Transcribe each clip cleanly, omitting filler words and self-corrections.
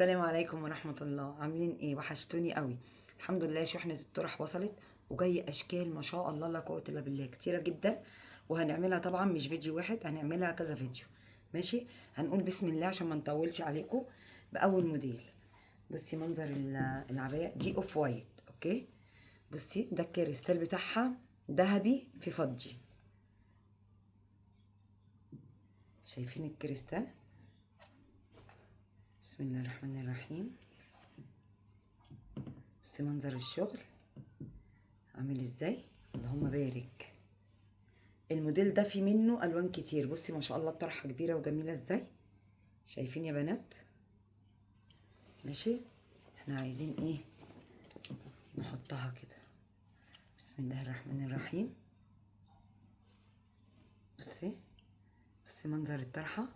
السلام عليكم ورحمة الله. عاملين ايه؟ وحشتوني قوي. الحمد لله شحنة الطرح وصلت وجاي اشكال ما شاء الله لا قوة الا بالله كتيرة جدا، وهنعملها طبعا مش فيديو واحد، هنعملها كذا فيديو. ماشي، هنقول بسم الله عشان ما نطولش عليكم. باول موديل، بصي منظر العباية دي اوف وايت. اوكي، بصي ده الكريستال بتاعها ذهبي في فضي. شايفين الكريستال؟ بسم الله الرحمن الرحيم. بصي منظر الشغل عامل ازاي، اللهم بارك. الموديل ده في منه الوان كتير. بصي ما شاء الله الطرحه كبيره وجميله ازاي، شايفين يا بنات؟ ماشي، احنا عايزين ايه؟ نحطها كده. بسم الله الرحمن الرحيم. بصي بصي منظر الطرحه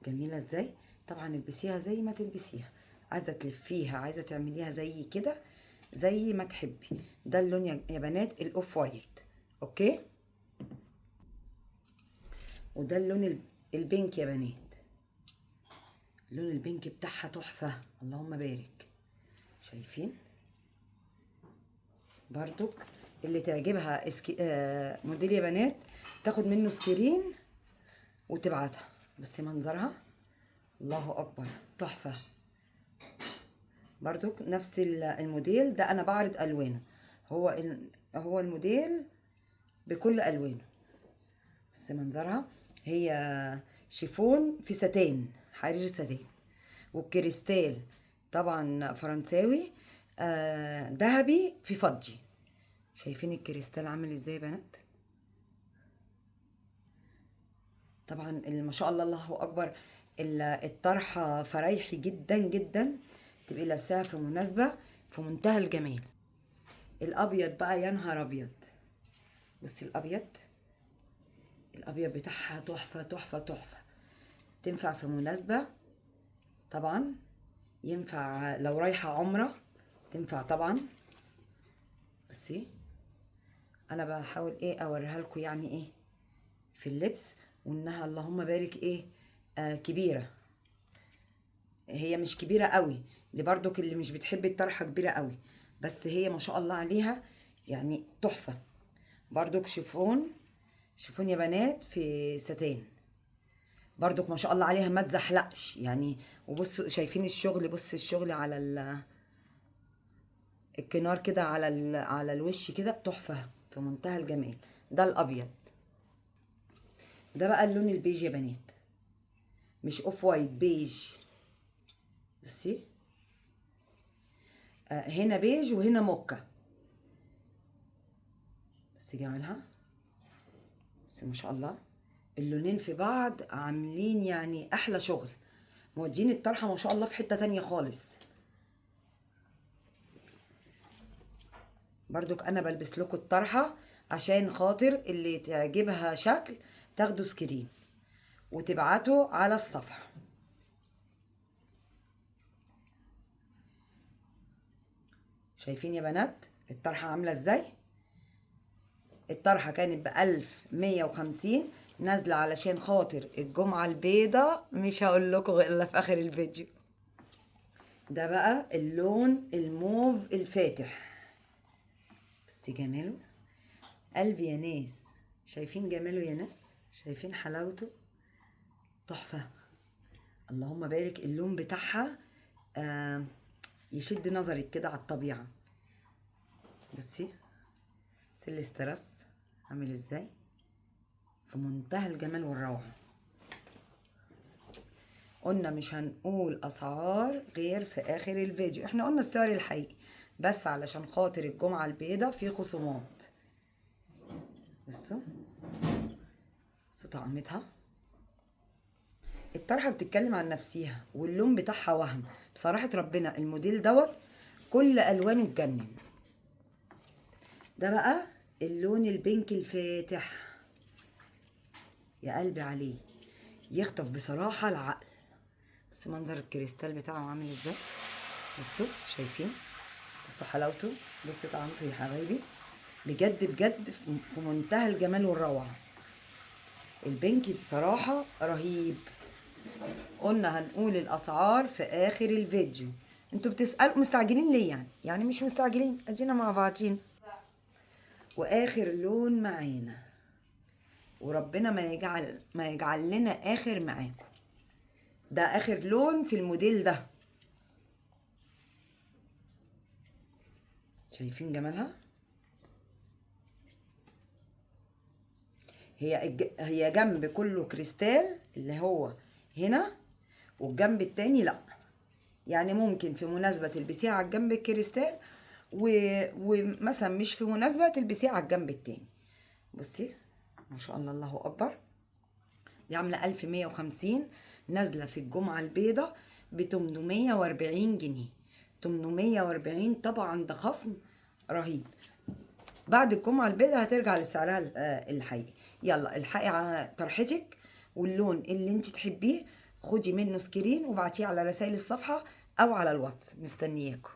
جميله ازاي. طبعا البسيها زي ما تلبسيها، عايزه تلفيها، عايزه تعمليها زي كده زي ما تحبي. ده اللون يا بنات الاوف وايت. اوكي، وده اللون البينك يا بنات. اللون البينك بتاعها تحفة، اللهم بارك. شايفين؟ برضك اللي تعجبها موديل يا بنات تاخد منه سكرين وتبعتها. بس منظرها الله أكبر تحفة. برضك نفس الموديل ده أنا بعرض ألوانه. هو الموديل بكل ألوانه. بس منظرها هي شيفون في ستان، حرير ستان، والكريستال طبعا فرنساوي ذهبي في فضي. شايفين الكريستال عامل ازاي يا بنات؟ طبعا ما شاء الله الله اكبر. الطرحه فريحي جدا جدا، تبقي لابساها في مناسبه في منتهى الجمال. الابيض بقى يا نهار ابيض. بصي الابيض بتاعها تحفه تحفه تحفه. تنفع في مناسبه طبعا، ينفع لو رايحه عمره، تنفع طبعا. بصي انا بحاول ايه اوريها لكم يعني ايه في اللبس، وانها اللهم بارك ايه كبيره. هي مش كبيره قوي، اللي برضك اللي مش بتحب الطرحه كبيره قوي، بس هي ما شاء الله عليها يعني تحفه. برضك شيفون يا بنات في ستان. برضك ما شاء الله عليها ما تزحلقش يعني. وبصوا شايفين الشغل، بص الشغل على الكنار كده، على الوش كده تحفه في منتهى الجمال. ده الابيض. ده بقى اللون البيج يا بنات، مش اوف وايت، بيج. بصي هنا بيج وهنا موكا. بصي جمالها، بس ما شاء الله اللونين في بعض عاملين يعني احلى شغل، مودين الطرحه ما شاء الله في حته تانية خالص. برضك انا بلبس لكم الطرحه عشان خاطر اللي تعجبها شكل تاخدوا سكرين وتبعتوا على الصفحه. شايفين يا بنات الطرحه عامله ازاي؟ الطرحه كانت ب1150، نازله علشان خاطر الجمعه البيضاء، مش هقول لكم الا في اخر الفيديو. ده بقى اللون الموف الفاتح. بس جماله قلبي يا ناس. شايفين جماله يا ناس؟ شايفين حلاوته؟ تحفه، اللهم بارك. اللون بتاعها يشد نظرك كده على الطبيعه. بصي سيلسترس عامل ازاي، في منتهى الجمال والروعه. قلنا مش هنقول اسعار غير في اخر الفيديو، احنا قلنا السعر الحقيقي بس علشان خاطر الجمعه البيضاء في خصومات. بصوا طعمتها. الطرحه بتتكلم عن نفسيها، واللون بتاعها وهم بصراحه ربنا. الموديل دوت كل الوانه تجنن. ده بقى اللون البينك الفاتح، يا قلبي عليه، يخطف بصراحه العقل. بص منظر الكريستال بتاعه عامل ازاي. بصوا شايفين؟ بصوا حلاوته، بصوا طعمته يا حبايبي. بجد بجد في منتهى الجمال والروعه. البينك بصراحه رهيب. قلنا هنقول الاسعار في اخر الفيديو. انتوا بتسألوا مستعجلين ليه؟ يعني مش مستعجلين، ادينا مع بعضين. واخر لون معانا، وربنا ما يجعل لنا اخر معاكم. ده اخر لون في الموديل ده. شايفين جمالها؟ هي جنب كله كريستال اللي هو هنا، والجنب التاني لا. يعني ممكن في مناسبة تلبسيها على الجنب الكريستال، ومثلا مش في مناسبة تلبسيها على الجنب التاني. بصي ما شاء الله، الله اكبر. دي عاملة 1150، نازلة في الجمعة البيضاء ب 840 جنيه. 840 طبعا، ده خصم رهيب. بعد الجمعة البيضاء هترجع لسعرها الحقيقي. يلا الحقي على طرحتك واللون اللي انت تحبيه، خدي منه سكرين وبعتيه على رسائل الصفحة او على الواتس. مستنياكم.